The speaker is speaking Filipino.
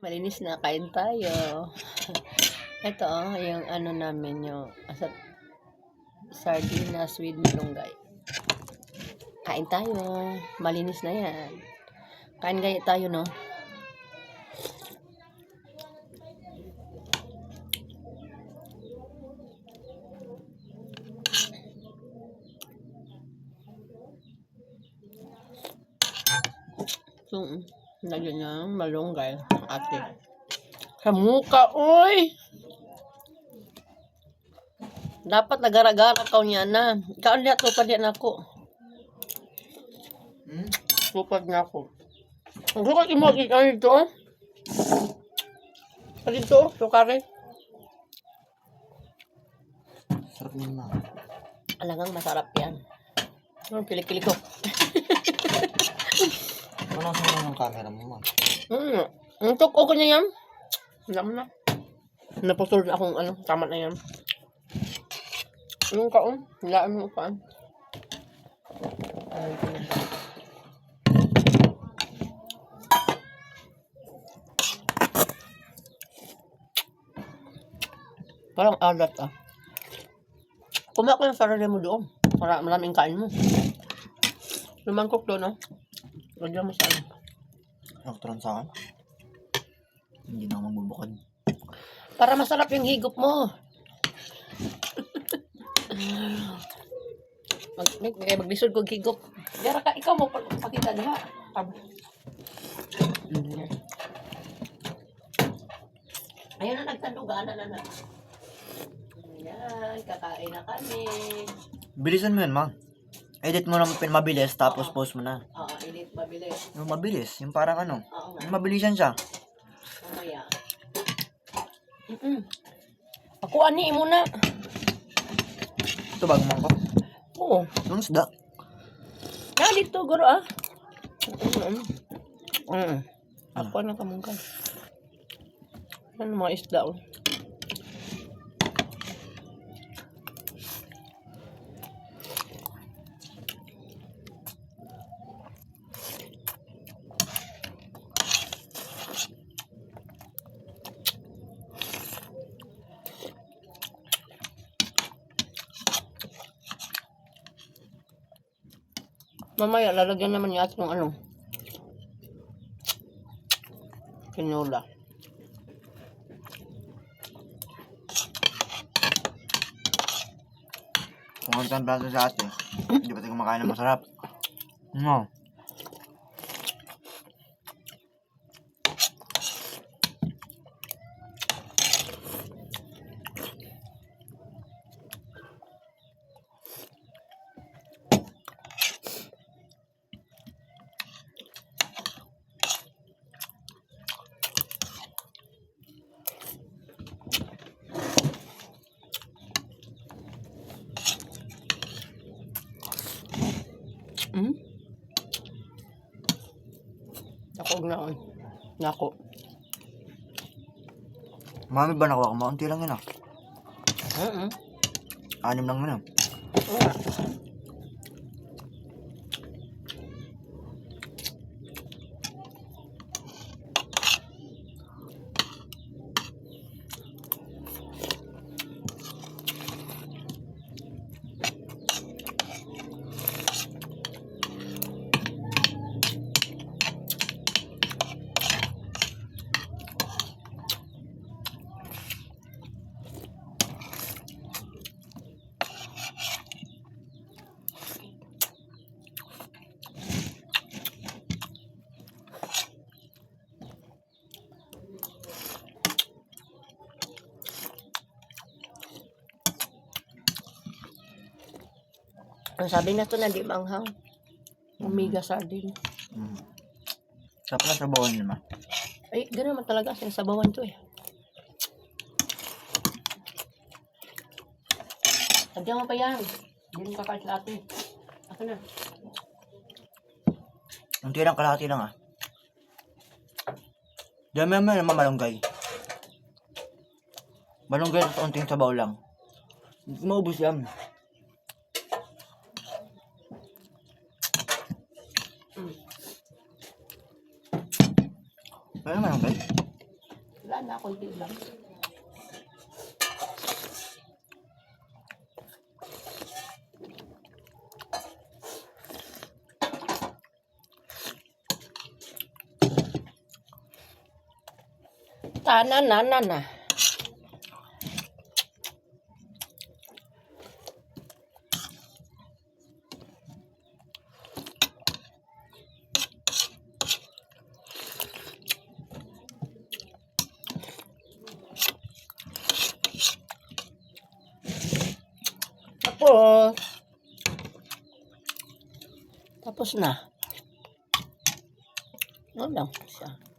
Malinis na, kain tayo. Ito yung ano namin, yung sardinas with malunggay. Kain tayo. Malinis na yan. Kain gaya tayo, no? So, lagyan niya ng malunggay. Ate. Sa muka, oy! Dapat nagara-gara ka niya na. Ikaw niya, tupad yan ako. Tupad na ako. Ang sukat imagi ka nito, oh. Dito, sukari. Sarap yun na. Alagang masarap yan. Pili-pili ko. Wala sa mga ng camera mo, ma. Ang tuk-o ko niya yan. Alam na. Naputol na akong ano, tama na yan. Yung kaon, hilaan mo paan. Parang alat ah. Kumain ko yung sarili mo doon. Para maraming kain mo. Lumangkok doon, no? Lagyan mo sa ano. Nakaturan sa akin. Hindi na ako magbubukod. Para masarap yung higop mo. Maglisod ko higop. Yara ka, ikaw mo pakita na ha. Ayan na, nagtandugan na. Ayan, kakain na kami. Bilisan mo yun, ma. Edit mo lang mabilis, tapos post mo na. Oo, edit mabilis. Yung mabilis, yung parang ano. Oo nga. Yung mabilisan siya. Mamaya. Ako ani mo na. Ito bago mo ko. Oo. Yung isda. Dito, guro ah. Ako na kamungkan. Ano mga isda oh. Mamaya, lalagyan naman niya itong ano. Tinola. Kung ang tamplaso sa ate, hindi ba tayo kumakain ng masarap? No. Ako na on. Nako. Mami ba nakuha ko? Maunti lang yun ah. 6 lang yun ah. Ang sabi na to na di manghang. Omega sardine. Sarap lang sa bawon yun, ma. Ay, gano'n naman talaga. Sinasabawan to eh. Lagyan mo pa yan. Hindi mo kakain sa atin. Ako na. Unti lang, kalahati lang ah. Dami naman malunggay. Malunggay at unting sabaw lang. Maubos yan. Ano malunggay? Wala, konti lang. Tananana. Tapos na. Ano lang siya.